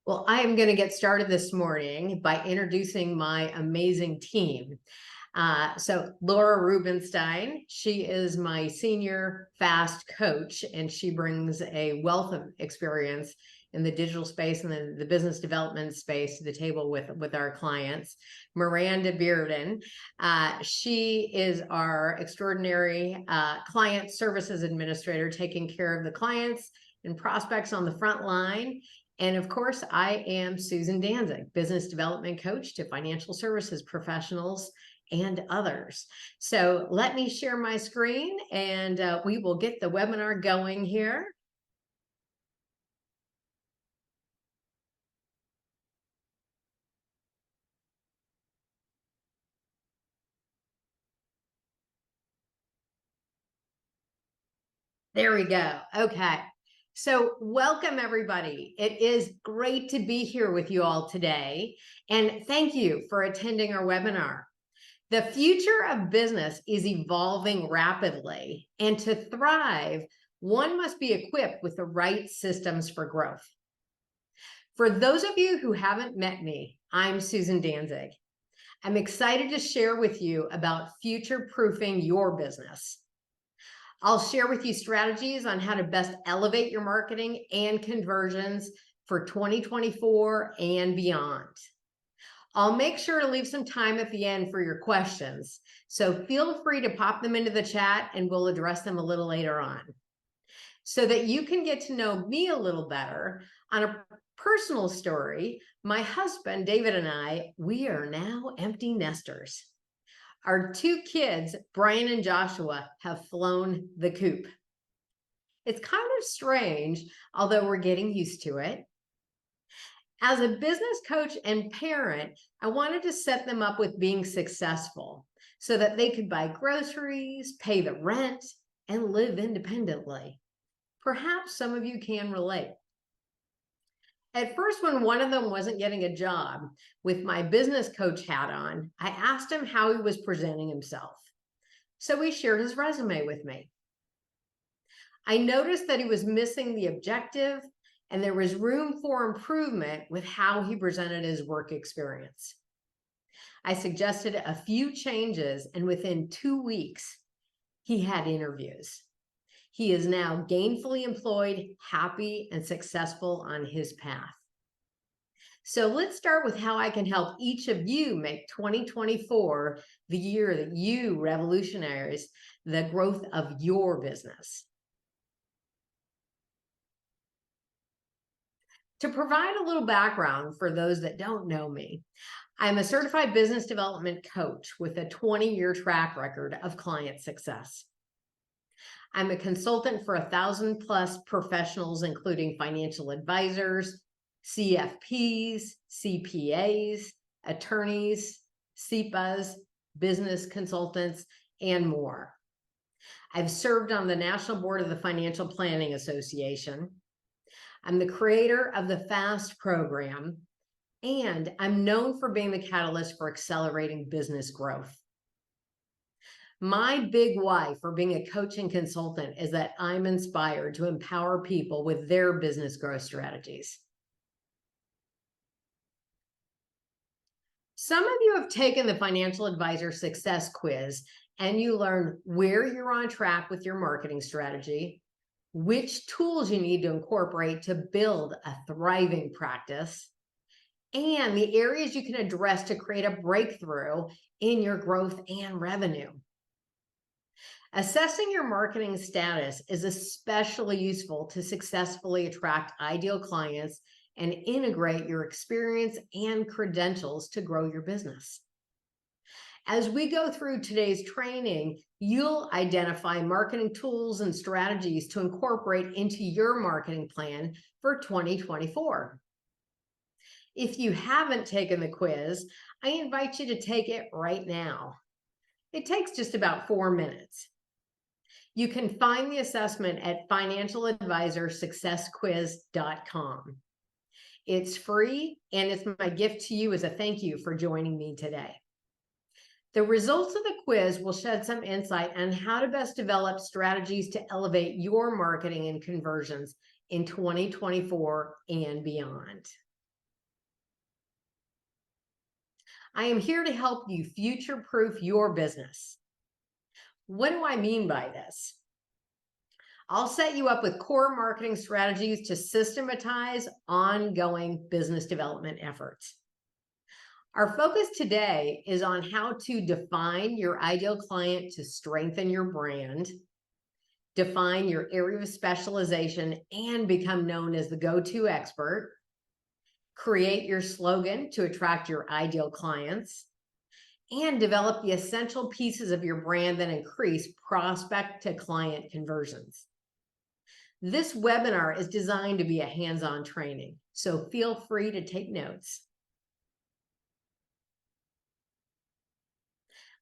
Well, I am going to get started this morning by introducing my amazing team. So Laura Rubenstein, she is my senior fast coach, and she brings a wealth of experience in the digital space and the business development space to the table with our clients. Miranda Bearden, she is our extraordinary client services administrator, taking care of the clients and prospects on the front line. And of course, I am Susan Danzig, business development coach to financial services professionals and others. So let me share my screen and we will get the webinar going here. There we go. Okay. So welcome, everybody. It is great to be here with you all today. And thank you for attending our webinar. The future of business is evolving rapidly, and to thrive, one must be equipped with the right systems for growth. For those of you who haven't met me, I'm Susan Danzig. I'm excited to share with you about future-proofing your business. I'll share with you strategies on how to best elevate your marketing and conversions for 2024 and beyond. I'll make sure to leave some time at the end for your questions, so feel free to pop them into the chat and we'll address them a little later on. So that you can get to know me a little better, on a personal story, my husband, David, and I, we are now empty nesters. Our two kids, Brian and Joshua, have flown the coop. It's kind of strange, although we're getting used to it. As a business coach and parent, I wanted to set them up with being successful so that they could buy groceries, pay the rent, and live independently. Perhaps some of you can relate. At first, when one of them wasn't getting a job, with my business coach hat on, I asked him how he was presenting himself. So he shared his resume with me. I noticed that he was missing the objective, and there was room for improvement with how he presented his work experience. I suggested a few changes, and within 2 weeks, he had interviews. He is now gainfully employed, happy, and successful on his path. So let's start with how I can help each of you make 2024 the year that you revolutionize the growth of your business. To provide a little background for those that don't know me, I'm a certified business development coach with a 20-year track record of client success. I'm a consultant for 1,000+ professionals, including financial advisors, CFPs, CPAs, attorneys, CPAs, business consultants, and more. I've served on the National Board of the Financial Planning Association. I'm the creator of the FAST program, and I'm known for being the catalyst for accelerating business growth. My big why for being a coach and consultant is that I'm inspired to empower people with their business growth strategies. Some of you have taken the Financial Advisor Success Quiz, and you learn where you're on track with your marketing strategy, which tools you need to incorporate to build a thriving practice, and the areas you can address to create a breakthrough in your growth and revenue. Assessing your marketing status is especially useful to successfully attract ideal clients and integrate your experience and credentials to grow your business. As we go through today's training, you'll identify marketing tools and strategies to incorporate into your marketing plan for 2024. If you haven't taken the quiz, I invite you to take it right now. It takes just about 4 minutes. You can find the assessment at financialadvisorsuccessquiz.com. It's free, and it's my gift to you as a thank you for joining me today. The results of the quiz will shed some insight on how to best develop strategies to elevate your marketing and conversions in 2024 and beyond. I am here to help you future-proof your business. What do I mean by this? I'll set you up with core marketing strategies to systematize ongoing business development efforts. Our focus today is on how to define your ideal client to strengthen your brand, define your area of specialization, and become known as the go-to expert, create your slogan to attract your ideal clients, and develop the essential pieces of your brand that increase prospect to client conversions. This webinar is designed to be a hands-on training, so feel free to take notes.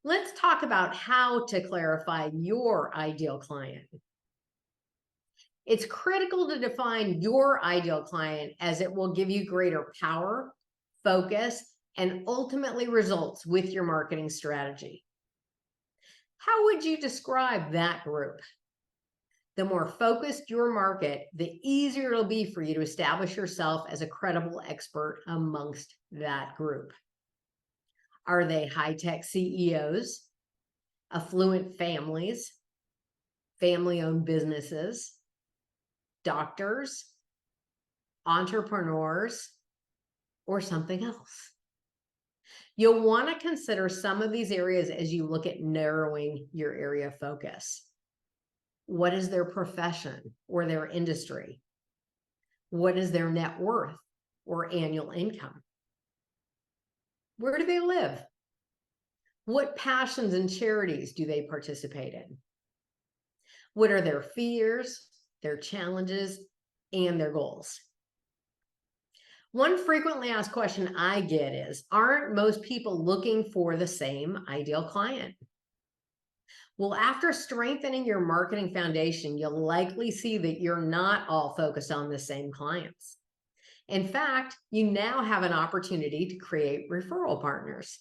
Let's talk about how to clarify your ideal client. It's critical to define your ideal client, as it will give you greater power, focus, and ultimately results with your marketing strategy. How would you describe that group? The more focused your market, the easier it'll be for you to establish yourself as a credible expert amongst that group. Are they high-tech CEOs, affluent families, family-owned businesses, doctors, entrepreneurs, or something else? You'll want to consider some of these areas as you look at narrowing your area of focus. What is their profession or their industry? What is their net worth or annual income? Where do they live? What passions and charities do they participate in? What are their fears, their challenges, and their goals? One frequently asked question I get is, aren't most people looking for the same ideal client? Well, after strengthening your marketing foundation, you'll likely see that you're not all focused on the same clients. In fact, you now have an opportunity to create referral partners.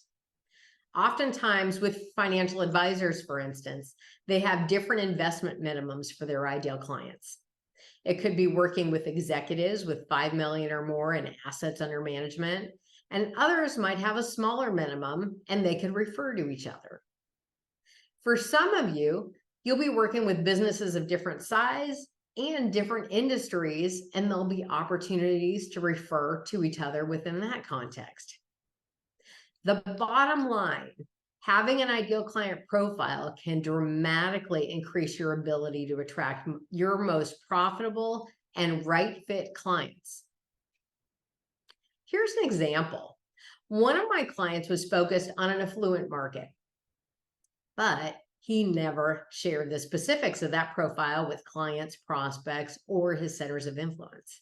Oftentimes with financial advisors, for instance, they have different investment minimums for their ideal clients. It could be working with executives with 5 million or more in assets under management, and others might have a smaller minimum and they can refer to each other. For some of you, you'll be working with businesses of different size and different industries, and there'll be opportunities to refer to each other within that context. The bottom line, having an ideal client profile can dramatically increase your ability to attract your most profitable and right fit clients. Here's an example. One of my clients was focused on an affluent market, but he never shared the specifics of that profile with clients, prospects, or his centers of influence.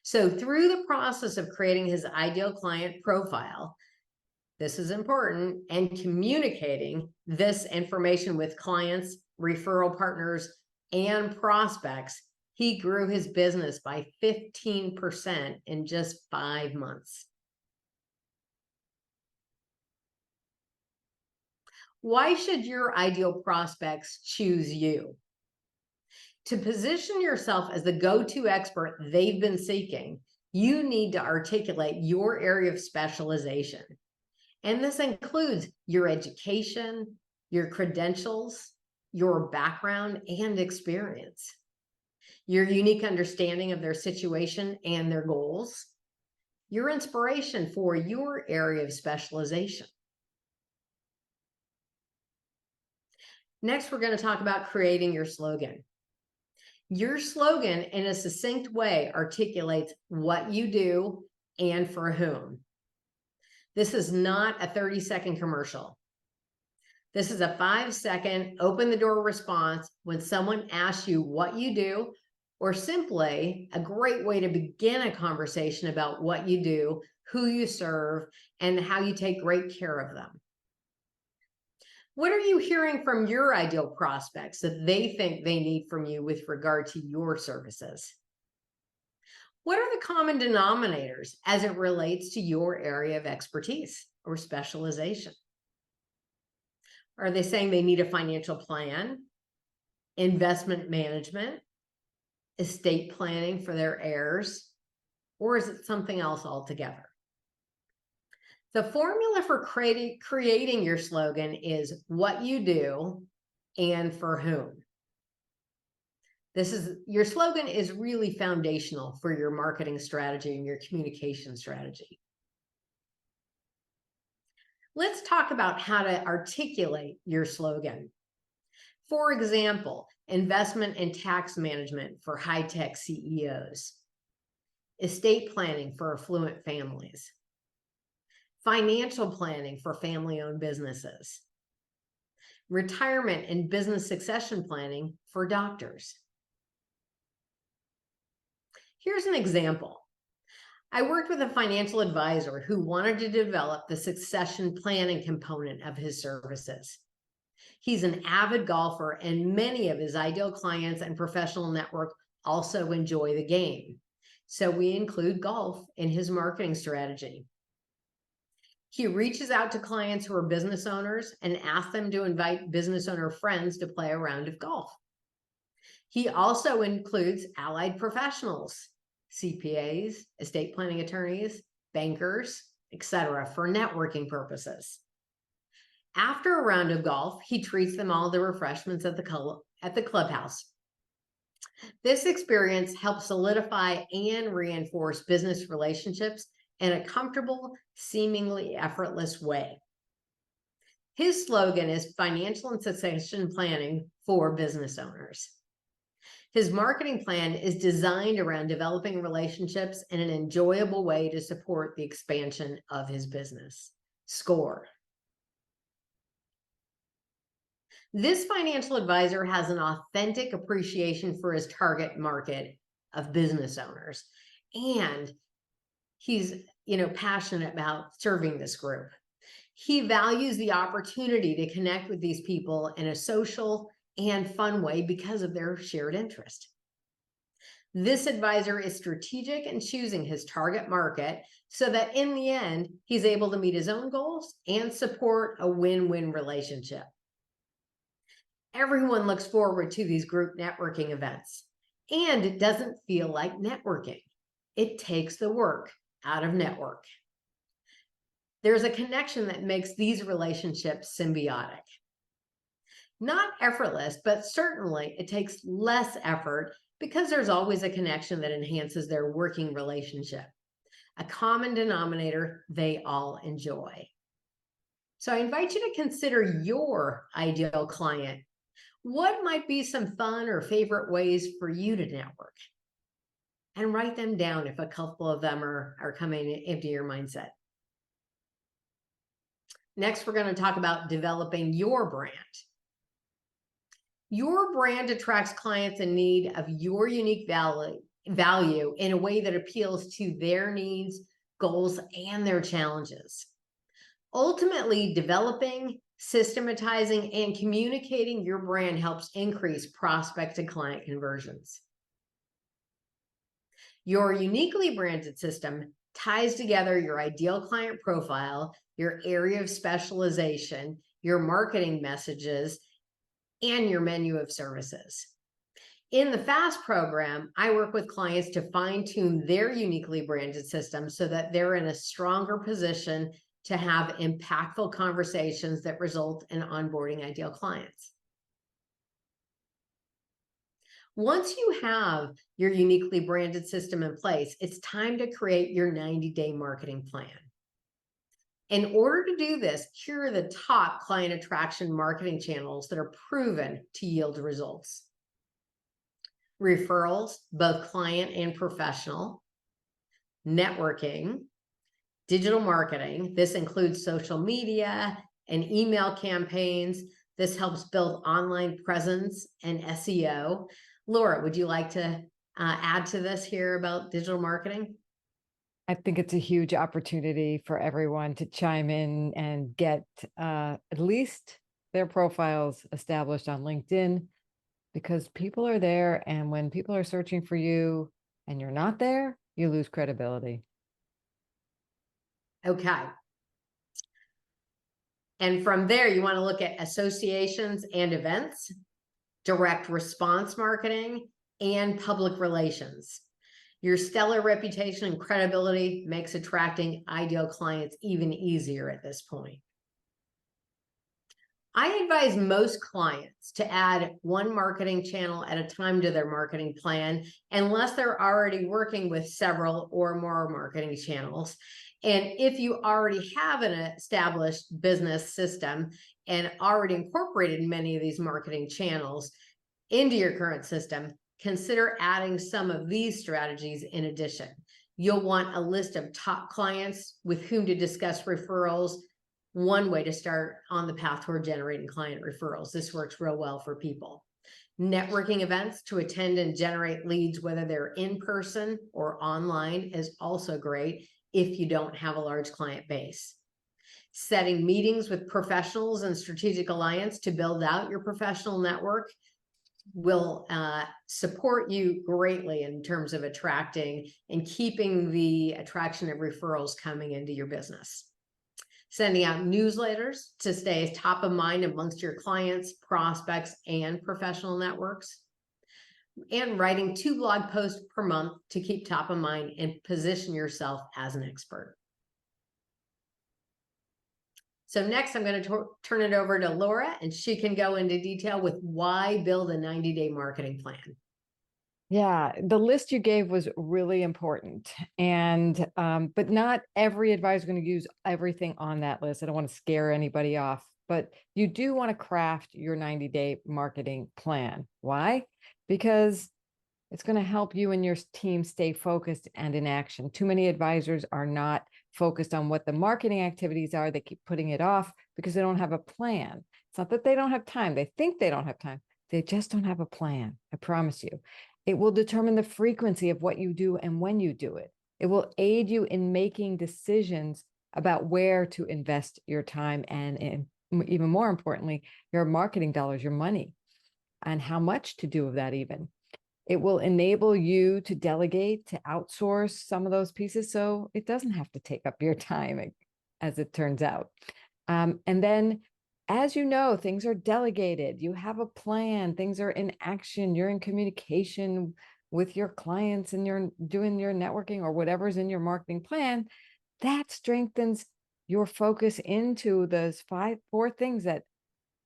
So through the process of creating his ideal client profile, this is important, and communicating this information with clients, referral partners, and prospects, he grew his business by 15% in just 5 months. Why should your ideal prospects choose you? To position yourself as the go-to expert they've been seeking, you need to articulate your area of specialization. And this includes your education, your credentials, your background and experience, your unique understanding of their situation and their goals, your inspiration for your area of specialization. Next, we're going to talk about creating your slogan. Your slogan, in a succinct way, articulates what you do and for whom. This is not a 30-second commercial. This is a 5-second open the door response when someone asks you what you do, or simply a great way to begin a conversation about what you do, who you serve, and how you take great care of them. What are you hearing from your ideal prospects that they think they need from you with regard to your services? What are the common denominators as it relates to your area of expertise or specialization? Are they saying they need a financial plan, investment management, estate planning for their heirs, or is it something else altogether? The formula for creating your slogan is what you do and for whom. Your slogan is really foundational for your marketing strategy and your communication strategy. Let's talk about how to articulate your slogan. For example, investment and tax management for high-tech CEOs, estate planning for affluent families, financial planning for family-owned businesses, retirement and business succession planning for doctors. Here's an example. I worked with a financial advisor who wanted to develop the succession planning component of his services. He's an avid golfer, and many of his ideal clients and professional network also enjoy the game. So we include golf in his marketing strategy. He reaches out to clients who are business owners and asks them to invite business owner friends to play a round of golf. He also includes allied professionals, CPAs, estate planning attorneys, bankers, etc., for networking purposes. After a round of golf, he treats them all to refreshments at the clubhouse. This experience helps solidify and reinforce business relationships in a comfortable, seemingly effortless way. His slogan is financial and succession planning for business owners. His marketing plan is designed around developing relationships in an enjoyable way to support the expansion of his business. Score. This financial advisor has an authentic appreciation for his target market of business owners, and he's, passionate about serving this group. He values the opportunity to connect with these people in a social and fun way because of their shared interest. This advisor is strategic in choosing his target market so that in the end, he's able to meet his own goals and support a win-win relationship. Everyone looks forward to these group networking events, and it doesn't feel like networking. It takes the work out of network. There's a connection that makes these relationships symbiotic. Not effortless, but certainly it takes less effort because there's always a connection that enhances their working relationship, a common denominator they all enjoy. So I invite you to consider your ideal client. What might be some fun or favorite ways for you to network? And write them down if a couple of them are coming into your mindset. Next, we're going to talk about developing your brand. Your brand attracts clients in need of your unique value in a way that appeals to their needs, goals, and their challenges. Ultimately, developing, systematizing, and communicating your brand helps increase prospect to client conversions. Your uniquely branded system ties together your ideal client profile, your area of specialization, your marketing messages, and your menu of services. In the FAST program, I work with clients to fine-tune their uniquely branded system so that they're in a stronger position to have impactful conversations that result in onboarding ideal clients. Once you have your uniquely branded system in place, it's time to create your 90-day marketing plan. In order to do this, here are the top client attraction marketing channels that are proven to yield results. Referrals, both client and professional, networking, digital marketing. This includes social media and email campaigns. This helps build online presence and SEO. Laura, would you like to add to this here about digital marketing? I think it's a huge opportunity for everyone to chime in and get at least their profiles established on LinkedIn, because people are there, and when people are searching for you and you're not there, you lose credibility. Okay. And from there, you want to look at associations and events, direct response marketing, and public relations. Your stellar reputation and credibility makes attracting ideal clients even easier at this point. I advise most clients to add one marketing channel at a time to their marketing plan, unless they're already working with several or more marketing channels. And if you already have an established business system and already incorporated many of these marketing channels into your current system, consider adding some of these strategies in addition. You'll want a list of top clients with whom to discuss referrals. One way to start on the path toward generating client referrals. This works real well for people. Networking events to attend and generate leads, whether they're in person or online, is also great if you don't have a large client base. Setting meetings with professionals and strategic alliance to build out your professional network will support you greatly in terms of attracting and keeping the attraction of referrals coming into your business. Sending out newsletters to stay top of mind amongst your clients, prospects, and professional networks. And writing 2 blog posts per month to keep top of mind and position yourself as an expert. So next, I'm going to turn it over to Laura, and she can go into detail with why build a 90-day marketing plan. Yeah, the list you gave was really important. And, but not every advisor is going to use everything on that list. I don't want to scare anybody off, but you do want to craft your 90-day marketing plan. Why? Because it's going to help you and your team stay focused and in action. Too many advisors are not focused on what the marketing activities are. They keep putting it off because they don't have a plan. It's not that they don't have time. They think they don't have time. They just don't have a plan. I promise you. It will determine the frequency of what you do and when you do it. It will aid you in making decisions about where to invest your time and even more importantly, your marketing dollars, your money, and how much to do of that even. It will enable you to delegate, to outsource some of those pieces so it doesn't have to take up your time, as it turns out. And then, as you know, things are delegated. You have a plan. Things are in action. You're in communication with your clients and you're doing your networking or whatever's in your marketing plan. That strengthens your focus into those 4 things that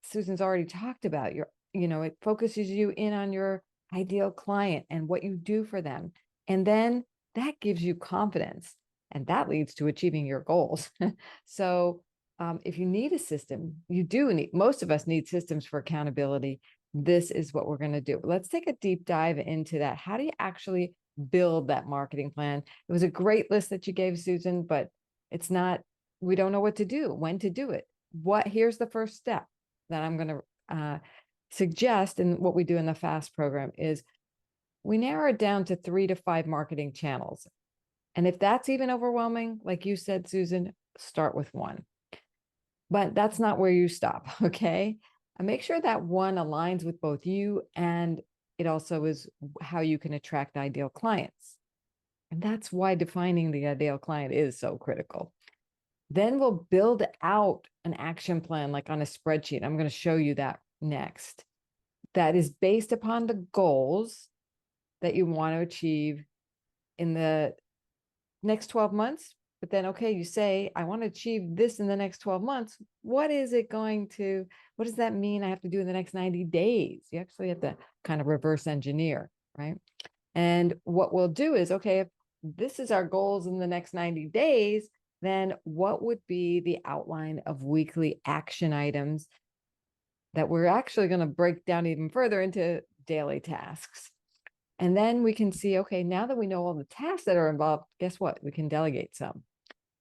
Susan's already talked about. It focuses you in on your ideal client and what you do for them. And then that gives you confidence and that leads to achieving your goals. So if you need a system, most of us need systems for accountability. This is what we're going to do. Let's take a deep dive into that. How do you actually build that marketing plan? It was a great list that you gave, Susan, but we don't know what to do, when to do it. Here's the first step that I'm going to suggest, and what we do in the FAST program is we narrow it down to 3 to 5 marketing channels. And if that's even overwhelming, like you said, Susan, start with 1. But that's not where you stop, okay? And make sure that 1 aligns with both you and it also is how you can attract ideal clients. And that's why defining the ideal client is so critical. Then we'll build out an action plan like on a spreadsheet. I'm going to show you that next. That is based upon the goals that you want to achieve in the next 12 months. But then, okay, you say, I want to achieve this in the next 12 months. What does that mean I have to do in the next 90 days? You actually have to kind of reverse engineer, right? And what we'll do is, okay, if this is our goals in the next 90 days, then what would be the outline of weekly action items that we're actually going to break down even further into daily tasks? And then we can see, okay, now that we know all the tasks that are involved, guess what? We can delegate some.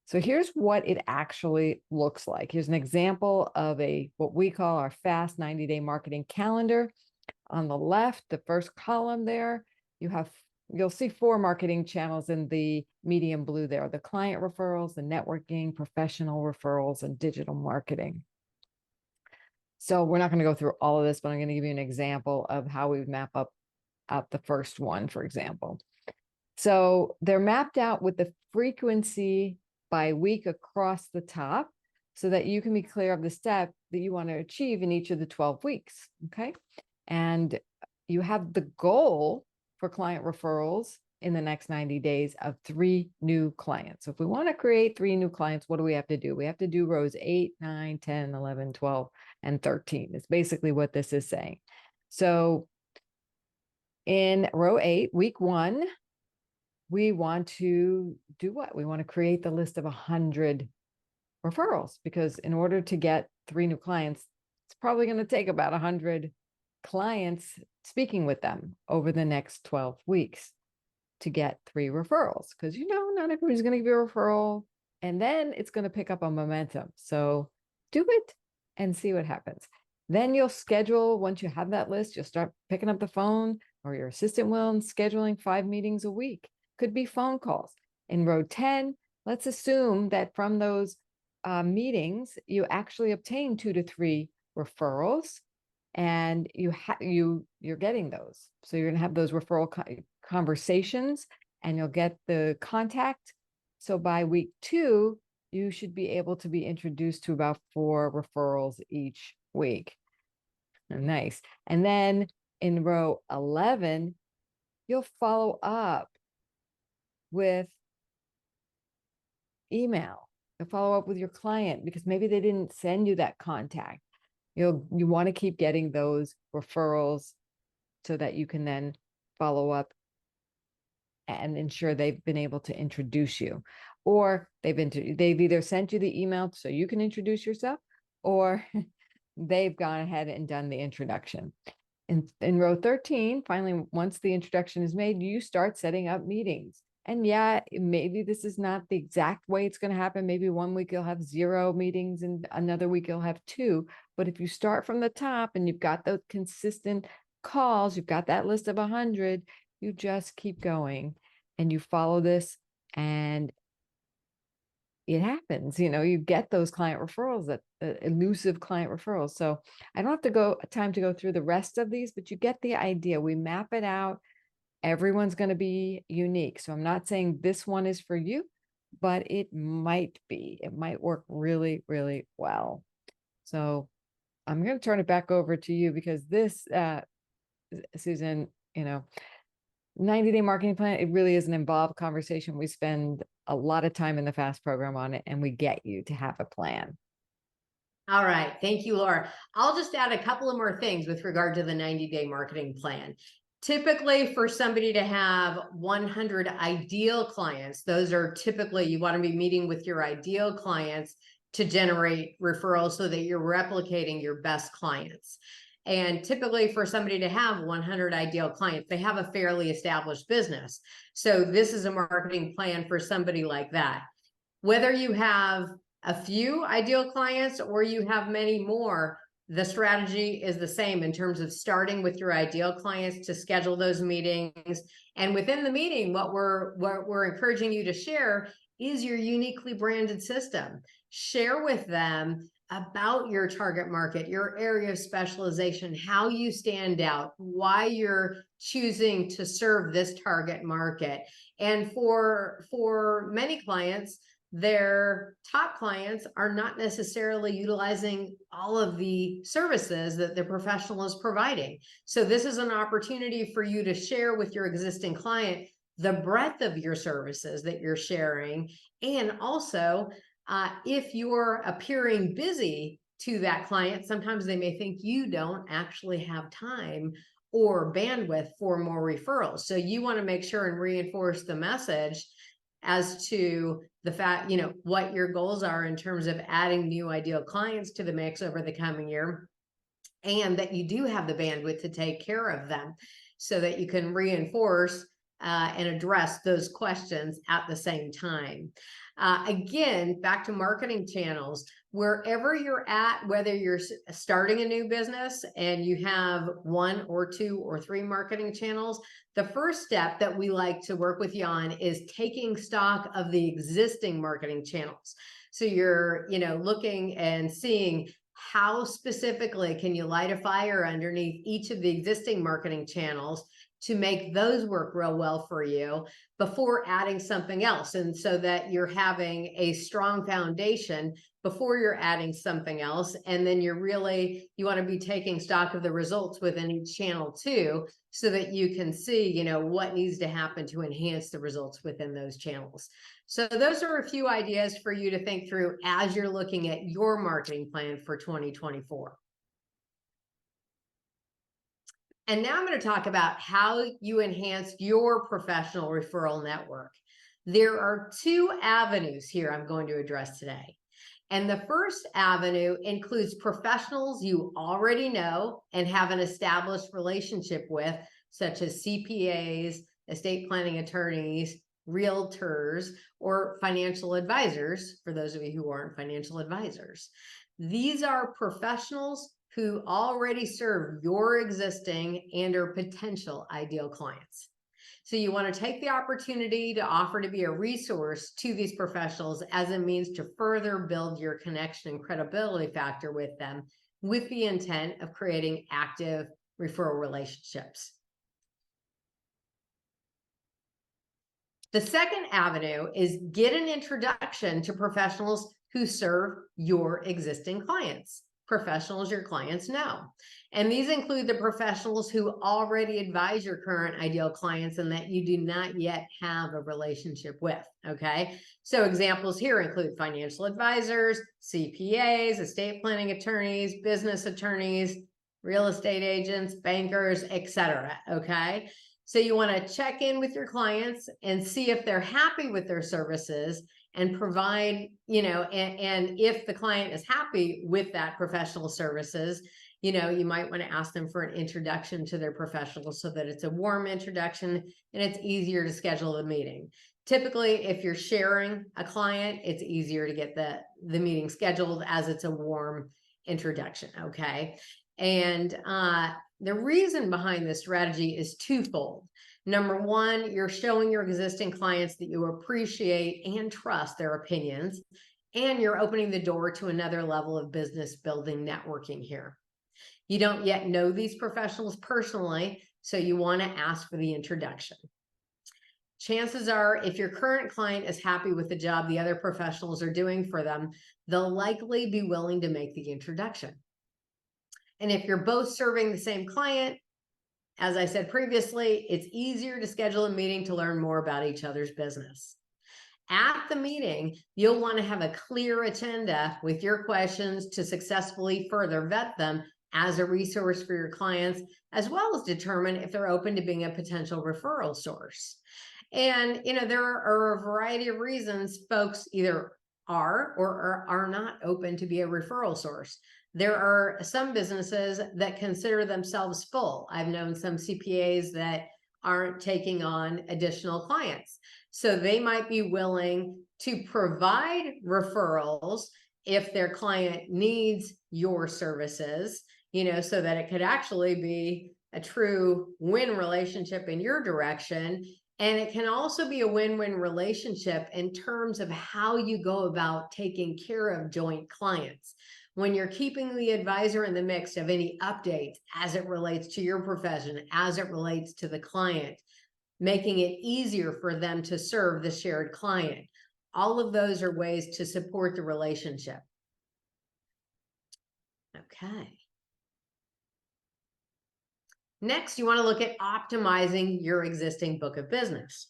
So here's what it actually looks like. Here's an example of what we call our FAST 90-day marketing calendar. On the left, the first column there, you'll see 4 marketing channels in the medium blue there: the client referrals, the networking, professional referrals, and digital marketing. So we're not going to go through all of this, but I'm going to give you an example of how we map out the first one, for example. So they're mapped out with the frequency by week across the top so that you can be clear of the step that you want to achieve in each of the 12 weeks. Okay. And you have the goal for client referrals in the next 90 days of 3 new clients. So if we want to create 3 new clients, what do we have to do? We have to do rows 8, 9, 10, 11, 12, and 13. It's basically what this is saying. So in row 8, week 1, we want to do what? We want to create the list of 100 referrals, because in order to get 3 new clients, it's probably going to take about 100 clients speaking with them over the next 12 weeks to get 3 referrals, because not everybody's going to give you a referral, and then it's going to pick up a momentum. So do it and see what happens. Then you'll schedule, once you have that list, you'll start picking up the phone, or your assistant will, and scheduling 5 meetings a week. Could be phone calls. In row 10, let's assume that from those meetings, you actually obtain 2 to 3 referrals, and you're getting those. So you're going to have those referral conversations, and you'll get the contact. So by week 2, you should be able to be introduced to about 4 referrals each week. Nice. And then in row 11, you'll follow up with email. You'll follow up with your client, because maybe they didn't send you that contact. You want to keep getting those referrals so that you can then follow up and ensure they've been able to introduce you, or they've either sent you the email so you can introduce yourself, or they've gone ahead and done the introduction. In row 13, finally, once the introduction is made, you start setting up meetings. And yeah, maybe this is not the exact way it's going to happen. Maybe one week you'll have 0 meetings and another week you'll have 2. But if you start from the top and you've got those consistent calls, you've got that list of 100, you just keep going and you follow this, and it happens. You get those client referrals, that elusive client referrals. So I don't have time to go through the rest of these, but you get the idea. We map it out. Everyone's going to be unique. So I'm not saying this one is for you, but it might be. It might work really, really well. So I'm going to turn it back over to you, because this, Susan, 90-day marketing plan, it really is an involved conversation. We spend a lot of time in the FAST program on it, and we get you to have a plan. All right. Thank you, Laura. I'll just add a couple of more things with regard to the 90-day marketing plan. Typically, for somebody to have 100 ideal clients, those are typically, you want to be meeting with your ideal clients to generate referrals so that you're replicating your best clients. And typically for somebody to have 100 ideal clients, they have a fairly established business. So this is a marketing plan for somebody like that. Whether you have a few ideal clients or you have many more, the strategy is the same in terms of starting with your ideal clients to schedule those meetings. And within the meeting, what we're encouraging you to share is your uniquely branded system. Share with them about your target market, your area of specialization, how you stand out, why you're choosing to serve this target market. And for many clients, their top clients are not necessarily utilizing all of the services that the professional is providing. So this is an opportunity for you to share with your existing client the breadth of your services that you're sharing. And also, if you're appearing busy to that client, sometimes they may think you don't actually have time or bandwidth for more referrals. So you want to make sure and reinforce the message as to the fact, what your goals are in terms of adding new ideal clients to the mix over the coming year, and that you do have the bandwidth to take care of them so that you can reinforce and address those questions at the same time. Again, back to marketing channels, wherever you're at, whether you're starting a new business and you have 1 or 2 or 3 marketing channels, the first step that we like to work with you on is taking stock of the existing marketing channels. So you're, looking and seeing how specifically can you light a fire underneath each of the existing marketing channels to make those work real well for you before adding something else. And so that you're having a strong foundation before you're adding something else. And then you want to be taking stock of the results within each channel too, so that you can see, what needs to happen to enhance the results within those channels. So those are a few ideas for you to think through as you're looking at your marketing plan for 2024. And now I'm going to talk about how you enhance your professional referral network. There are two avenues here I'm going to address today. And the first avenue includes professionals you already know and have an established relationship with, such as CPAs, estate planning attorneys, realtors, or financial advisors, for those of you who aren't financial advisors. These are professionals who already serve your existing and or potential ideal clients. So you want to take the opportunity to offer to be a resource to these professionals as a means to further build your connection and credibility factor with them, with the intent of creating active referral relationships. The second avenue is get an introduction to professionals who serve your existing clients. Professionals your clients know. And these include the professionals who already advise your current ideal clients and that you do not yet have a relationship with, okay? So examples here include financial advisors, CPAs, estate planning attorneys, business attorneys, real estate agents, bankers, etc., okay? So you want to check in with your clients and see if they're happy with their services and provide, and if the client is happy with that professional services, you might want to ask them for an introduction to their professional so that it's a warm introduction and it's easier to schedule the meeting. Typically, if you're sharing a client, it's easier to get the meeting scheduled as it's a warm introduction, okay? And the reason behind this strategy is twofold. Number one, you're showing your existing clients that you appreciate and trust their opinions, and you're opening the door to another level of business building networking here. You don't yet know these professionals personally, so you want to ask for the introduction. Chances are, if your current client is happy with the job the other professionals are doing for them, they'll likely be willing to make the introduction. And if you're both serving the same client, as I said previously, it's easier to schedule a meeting to learn more about each other's business. At the meeting, you'll want to have a clear agenda with your questions to successfully further vet them as a resource for your clients, as well as determine if they're open to being a potential referral source. And, there are a variety of reasons folks either are or are not open to be a referral source. There are some businesses that consider themselves full. I've known some CPAs that aren't taking on additional clients. So they might be willing to provide referrals if their client needs your services, so that it could actually be a true win relationship in your direction. And it can also be a win-win relationship in terms of how you go about taking care of joint clients. When you're keeping the advisor in the mix of any updates as it relates to your profession, as it relates to the client, making it easier for them to serve the shared client. All of those are ways to support the relationship. Okay. Next, you want to look at optimizing your existing book of business.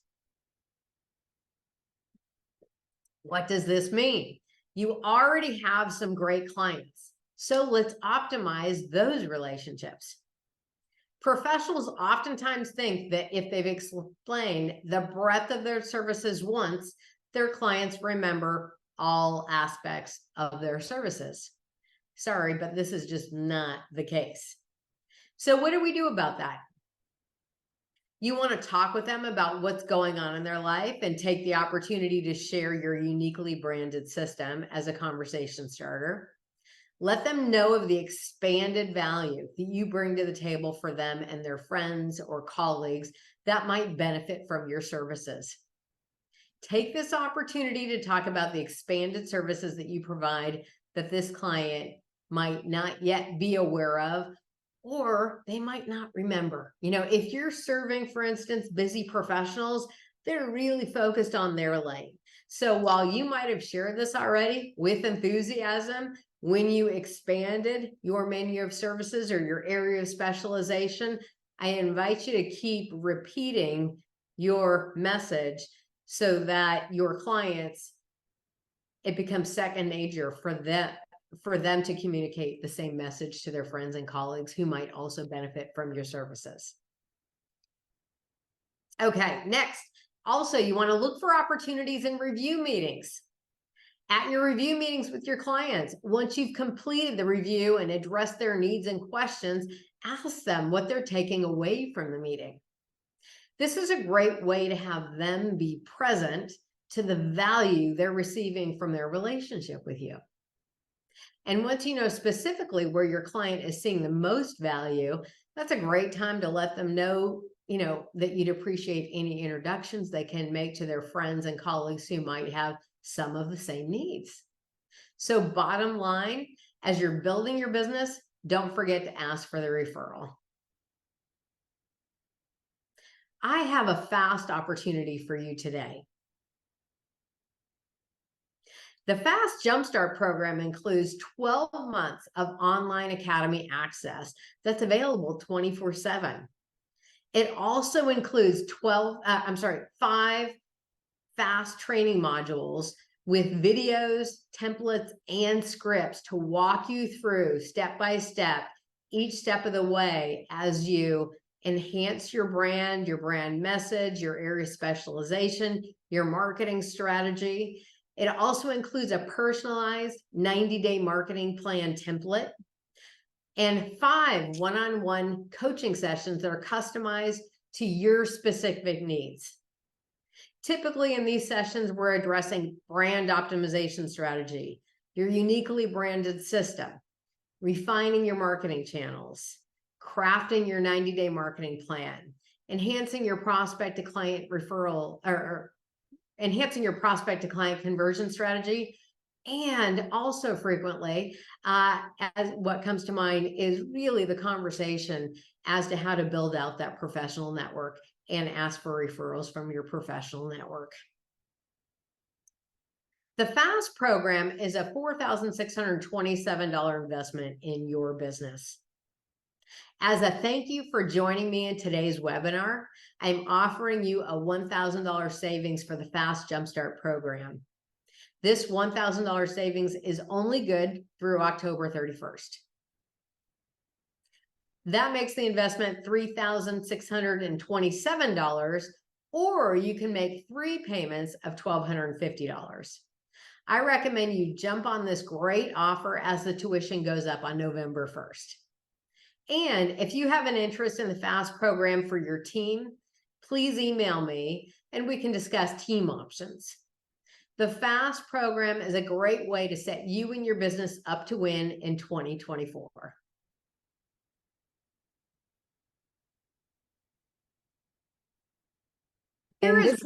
What does this mean? You already have some great clients, so let's optimize those relationships. Professionals oftentimes think that if they've explained the breadth of their services once, their clients remember all aspects of their services. Sorry, but this is just not the case. So what do we do about that? You want to talk with them about what's going on in their life and take the opportunity to share your uniquely branded system as a conversation starter. Let them know of the expanded value that you bring to the table for them and their friends or colleagues that might benefit from your services. Take this opportunity to talk about the expanded services that you provide that this client might not yet be aware of or they might not remember. If you're serving, for instance, busy professionals, they're really focused on their lane. So while you might have shared this already with enthusiasm, when you expanded your menu of services or your area of specialization, I invite you to keep repeating your message so that your clients, it becomes second nature for them to communicate the same message to their friends and colleagues who might also benefit from your services. Okay, next. Also, you want to look for opportunities in review meetings. At your review meetings with your clients, once you've completed the review and addressed their needs and questions, ask them what they're taking away from the meeting. This is a great way to have them be present to the value they're receiving from their relationship with you. And once you know specifically where your client is seeing the most value, that's a great time to let them know, that you'd appreciate any introductions they can make to their friends and colleagues who might have some of the same needs. So bottom line, as you're building your business, don't forget to ask for the referral. I have a fast opportunity for you today. The Fast Jumpstart program includes 12 months of online academy access that's available 24/7. It also includes 5 fast training modules with videos, templates, and scripts to walk you through step by step, each step of the way as you enhance your brand message, your area specialization, your marketing strategy. It also includes a personalized 90-day marketing plan template and 5 one-on-one coaching sessions that are customized to your specific needs. Typically in these sessions, we're addressing brand optimization strategy, your uniquely branded system, refining your marketing channels, crafting your 90-day marketing plan, enhancing your prospect to client referral or enhancing your prospect to client conversion strategy. And also frequently, as what comes to mind is really the conversation as to how to build out that professional network and ask for referrals from your professional network. The FAST program is a $4,627 investment in your business. As a thank you for joining me in today's webinar, I'm offering you a $1,000 savings for the Fast Jumpstart program. This $1,000 savings is only good through October 31st. That makes the investment $3,627, or you can make 3 payments of $1,250. I recommend you jump on this great offer as the tuition goes up on November 1st. And if you have an interest in the FAST program for your team, please email me and we can discuss team options. The FAST program is a great way to set you and your business up to win in 2024. And this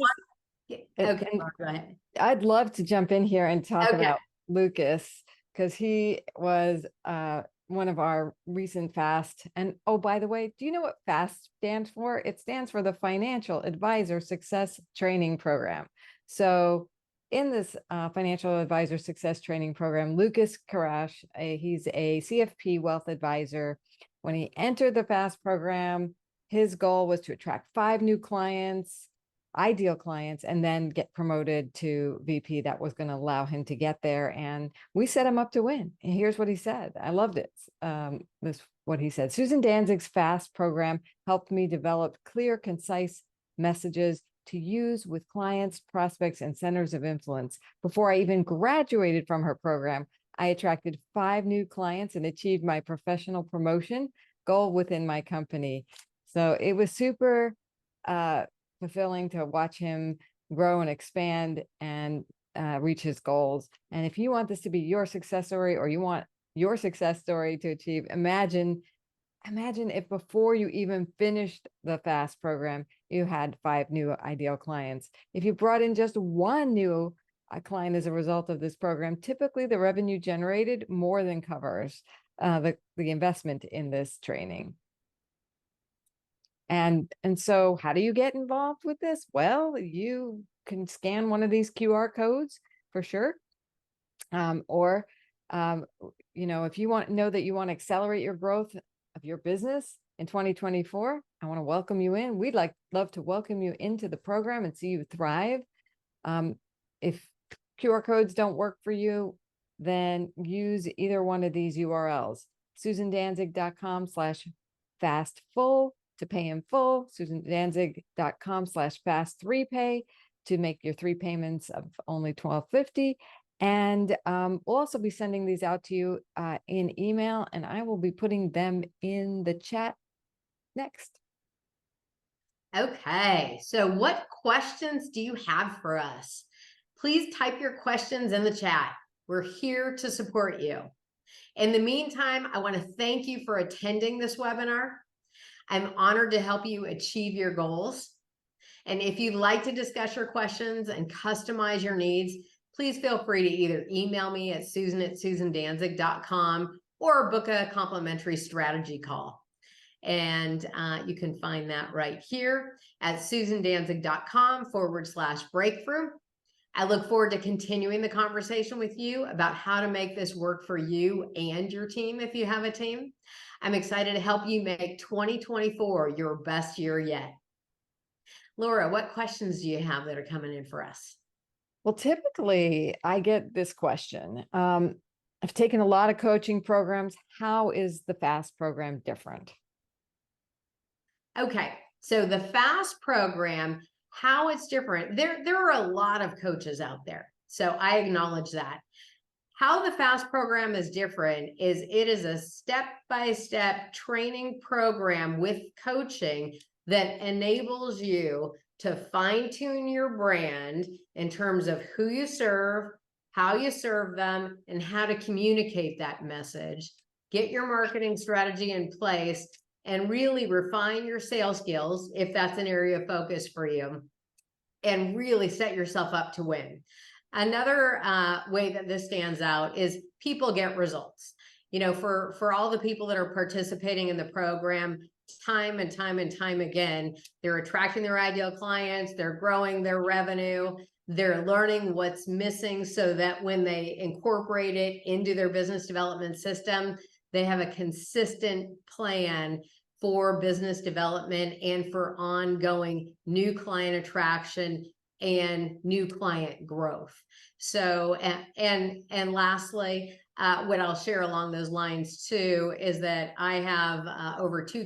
Okay, go ahead. I'd love to jump in here and talk about Lucas, because he was one of our recent FAST. And oh, by the way, do you know what FAST stands for? It stands for the Financial Advisor Success Training Program. So in this Financial Advisor Success Training Program, Lucas Karash, he's a CFP wealth advisor. When he entered the FAST program, his goal was to attract 5 new clients, ideal clients, and then get promoted to VP. That was going to allow him to get there. And we set him up to win. And here's what he said. I loved it. What he said: Susan Danzig's FAST program helped me develop clear, concise messages to use with clients, prospects, and centers of influence. Before I even graduated from her program, I attracted 5 new clients and achieved my professional promotion goal within my company. So it was super fulfilling to watch him grow and expand and reach his goals. And if you want this to be your success story, or you want your success story to achieve, imagine if before you even finished the FAST program, you had 5 new ideal clients. If you brought in just 1 new client as a result of this program, typically the revenue generated more than covers the investment in this training. And so how do you get involved with this? Well, you can scan one of these QR codes for sure. Or if you know that you want to accelerate your growth of your business in 2024, I want to welcome you in. We'd love to welcome you into the program and see you thrive. If QR codes don't work for you, then use either one of these URLs, susandanzig.com/fastfull to pay in full, susandanzig.com/fast3pay to make your 3 payments of only $12.50. And we'll also be sending these out to you in email, and I will be putting them in the chat next. Okay, so what questions do you have for us? Please type your questions in the chat. We're here to support you. In the meantime, I want to thank you for attending this webinar. I'm honored to help you achieve your goals. And if you'd like to discuss your questions and customize your needs, please feel free to either email me at susan@susandanzig.com or book a complimentary strategy call. And you can find that right here at susandanzig.com/breakthrough. I look forward to continuing the conversation with you about how to make this work for you and your team if you have a team. I'm excited to help you make 2024 your best year yet. Laura, what questions do you have that are coming in for us? Well, typically I get this question. I've taken a lot of coaching programs. How is the FAST program different? Okay, so the FAST program, how it's different. There are a lot of coaches out there, so I acknowledge that. How the FAST program is different is it is a step-by-step training program with coaching that enables you to fine-tune your brand in terms of who you serve, how you serve them, and how to communicate that message. Get your marketing strategy in place and really refine your sales skills if that's an area of focus for you, and really set yourself up to win. Another way that this stands out is people get results. For all the people that are participating in the program, time and time and time again, they're attracting their ideal clients, they're growing their revenue, they're learning what's missing so that when they incorporate it into their business development system, they have a consistent plan for business development and for ongoing new client attraction and new client growth. So, and lastly, what I'll share along those lines too is that I have over 2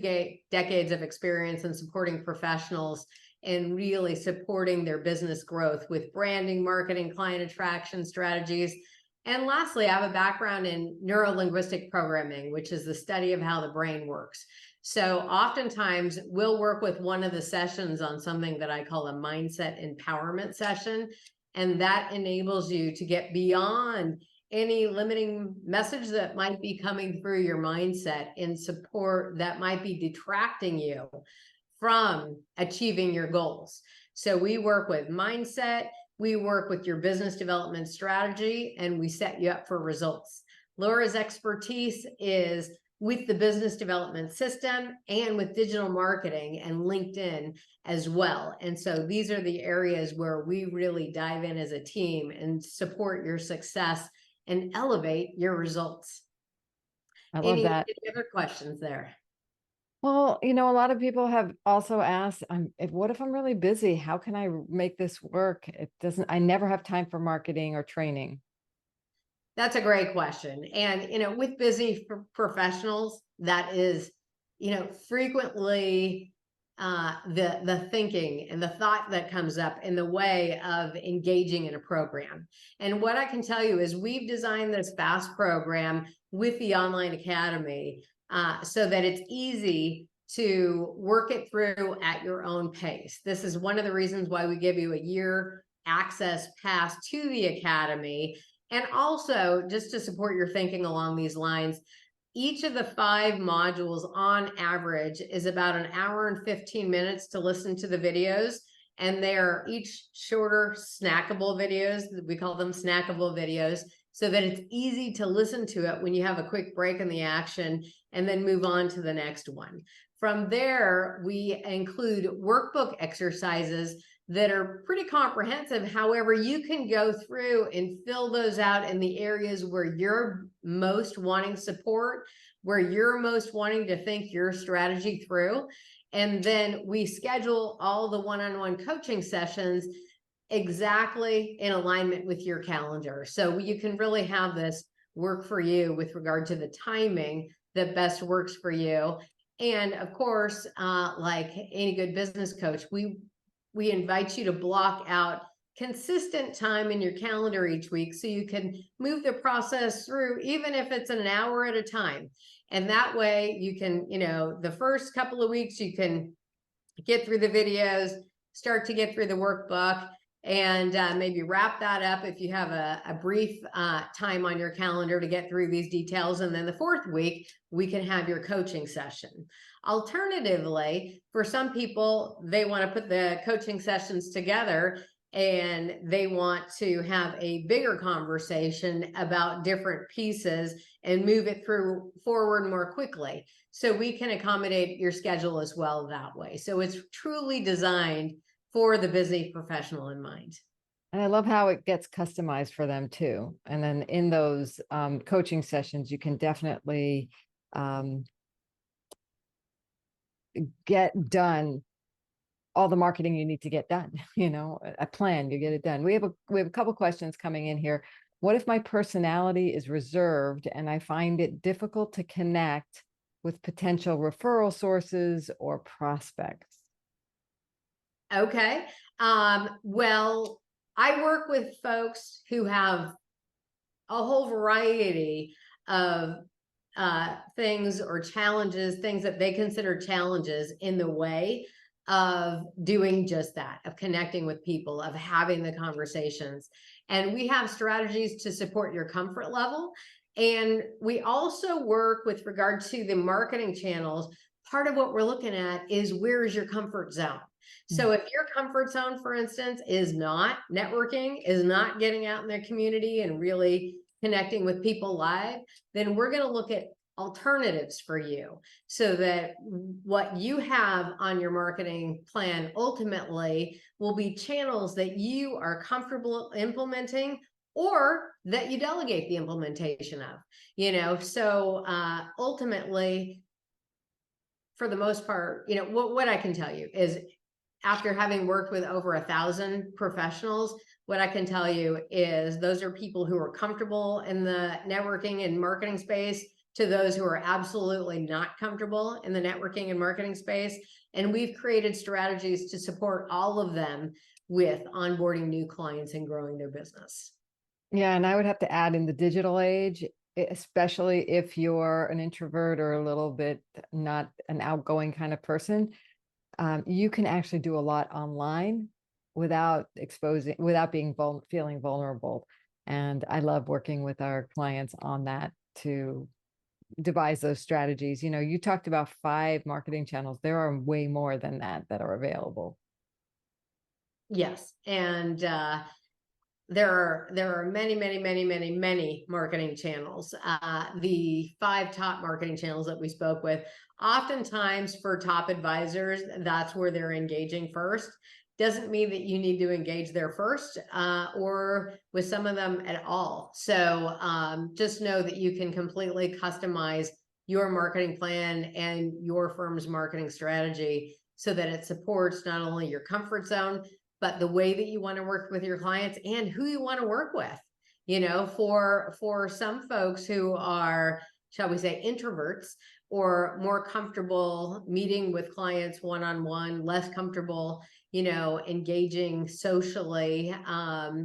decades of experience in supporting professionals and really supporting their business growth with branding, marketing, client attraction strategies. And lastly, I have a background in neuro-linguistic programming, which is the study of how the brain works. So oftentimes we'll work with one of the sessions on something that I call a mindset empowerment session. And that enables you to get beyond any limiting message that might be coming through your mindset in support that might be detracting you from achieving your goals. So we work with mindset, we work with your business development strategy, and we set you up for results. Laura's expertise is with the business development system and with digital marketing and LinkedIn as well. And so these are the areas where we really dive in as a team and support your success and elevate your results. I love that. Any other questions there? Well, a lot of people have also asked, what if I'm really busy? How can I make this work? I never have time for marketing or training. That's a great question. And, with busy professionals, that is, frequently the thinking and the thought that comes up in the way of engaging in a program. And what I can tell you is we've designed this FAST program with the online academy so that it's easy to work it through at your own pace. This is one of the reasons why we give you a year access pass to the academy. And also, just to support your thinking along these lines, each of the 5 modules on average is about an hour and 15 minutes to listen to the videos. And they're each shorter snackable videos. We call them snackable videos. so that it's easy to listen to it when you have a quick break in the action and then move on to the next one. From there, we include workbook exercises that are pretty comprehensive. However, you can go through and fill those out in the areas where you're most wanting support, where you're most wanting to think your strategy through. And then we schedule all the one-on-one coaching sessions exactly in alignment with your calendar. So you can really have this work for you with regard to the timing that best works for you. And of course, like any good business coach, we invite you to block out consistent time in your calendar each week so you can move the process through, even if it's an hour at a time. And that way you can, the first couple of weeks, you can get through the videos, start to get through the workbook, and maybe wrap that up if you have a brief time on your calendar to get through these details. And then the fourth week, we can have your coaching session. Alternatively, for some people, they want to put the coaching sessions together and they want to have a bigger conversation about different pieces and move it forward more quickly. So we can accommodate your schedule as well that way. So it's truly designed for the busy professional in mind. And I love how it gets customized for them too. And then in those coaching sessions, you can definitely get done all the marketing you need to get done. A plan, you get it done. We have a couple questions coming in here. What if my personality is reserved and I find it difficult to connect with potential referral sources or prospects? Okay. Well, I work with folks who have a whole variety of things or challenges, things that they consider challenges in the way of doing just that, of connecting with people, of having the conversations. And we have strategies to support your comfort level. And we also work with regard to the marketing channels. Part of what we're looking at is, where is your comfort zone? So if your comfort zone, for instance, is not networking, is not getting out in their community and really connecting with people live, then we're going to look at alternatives for you so that what you have on your marketing plan ultimately will be channels that you are comfortable implementing or that you delegate the implementation of. So ultimately, for the most part, what I can tell you is, after having worked with over 1,000 professionals, what I can tell you is those are people who are comfortable in the networking and marketing space to those who are absolutely not comfortable in the networking and marketing space. And we've created strategies to support all of them with onboarding new clients and growing their business. Yeah, and I would have to add, in the digital age, especially if you're an introvert or a little bit not an outgoing kind of person, you can actually do a lot online without feeling vulnerable. And I love working with our clients on that to devise those strategies. You talked about 5 marketing channels. There are way more than that are available. Yes. And there are many, many, many, many, many marketing channels. The 5 top marketing channels that we spoke with, oftentimes for top advisors, that's where they're engaging first. Doesn't mean that you need to engage there first or with some of them at all. So just know that you can completely customize your marketing plan and your firm's marketing strategy so that it supports not only your comfort zone, but the way that you want to work with your clients and who you want to work with. For some folks who are, shall we say, introverts, or more comfortable meeting with clients one-on-one, less comfortable, engaging socially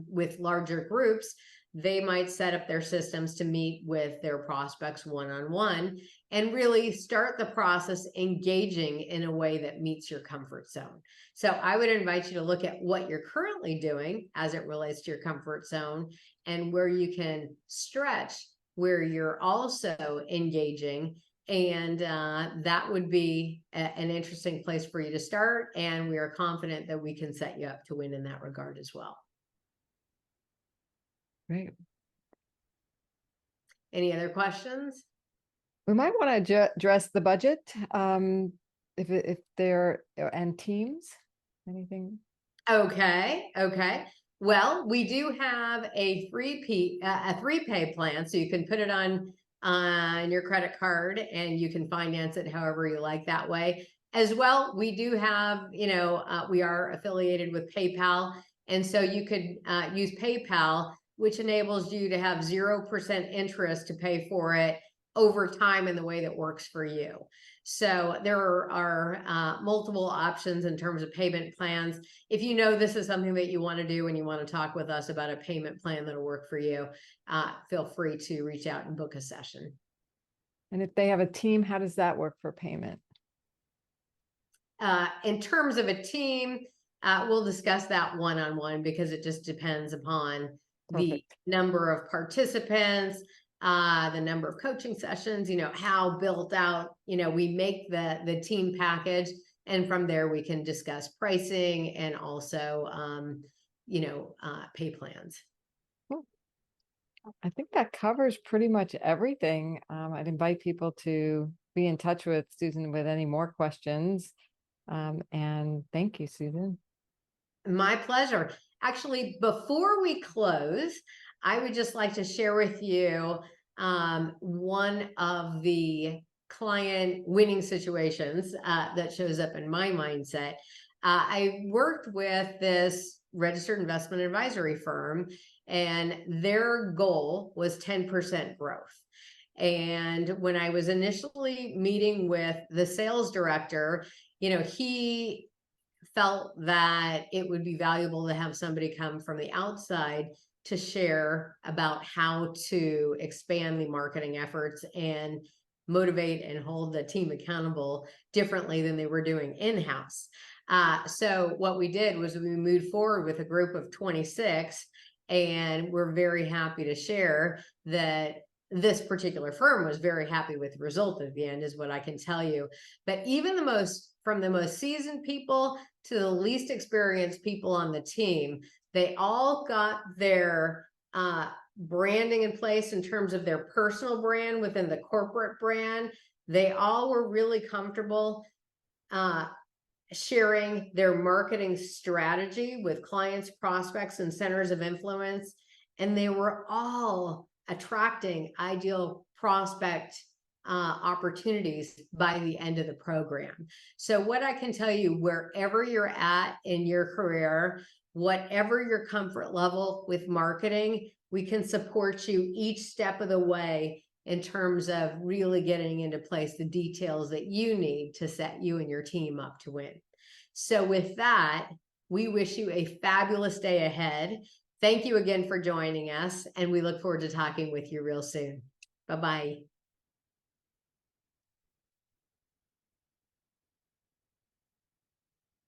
with larger groups, they might set up their systems to meet with their prospects one-on-one and really start the process engaging in a way that meets your comfort zone. So I would invite you to look at what you're currently doing as it relates to your comfort zone and where you can stretch, where you're also engaging. And that would be an interesting place for you to start. And we are confident that we can set you up to win in that regard as well. Great. Any other questions? We might want to address the budget, if there and teams, anything. Okay. Well, we do have a three pay plan, so you can put it on your credit card and you can finance it however you like that way. As well, we do have, we are affiliated with PayPal, and so you could use PayPal, which enables you to have 0% interest to pay for it over time in the way that works for you. So there are multiple options in terms of payment plans. If you know this is something that you want to do and you want to talk with us about a payment plan that'll work for you, feel free to reach out and book a session. And if they have a team, how does that work for payment? In terms of a team, we'll discuss that one-on-one because it just depends upon the number of participants, the number of coaching sessions, how built out, we make the team package. And from there, we can discuss pricing and also, pay plans. I think that covers pretty much everything. I'd invite people to be in touch with Susan with any more questions. And thank you, Susan. My pleasure. Actually, before we close, I would just like to share with you one of the client winning situations that shows up in my mindset. I worked with this registered investment advisory firm, and their goal was 10% growth. And when I was initially meeting with the sales director, he felt that it would be valuable to have somebody come from the outside to share about how to expand the marketing efforts and motivate and hold the team accountable differently than they were doing in-house. So what we did was we moved forward with a group of 26, and we're very happy to share that this particular firm was very happy with the result at the end, is what I can tell you. But even from the most seasoned people to the least experienced people on the team, they all got their branding in place in terms of their personal brand within the corporate brand. They all were really comfortable sharing their marketing strategy with clients, prospects, and centers of influence. And they were all attracting ideal prospect opportunities by the end of the program. So what I can tell you, wherever you're at in your career, whatever your comfort level with marketing, we can support you each step of the way in terms of really getting into place the details that you need to set you and your team up to win. So with that, we wish you a fabulous day ahead. Thank you again for joining us, and we look forward to talking with you real soon. Bye-bye.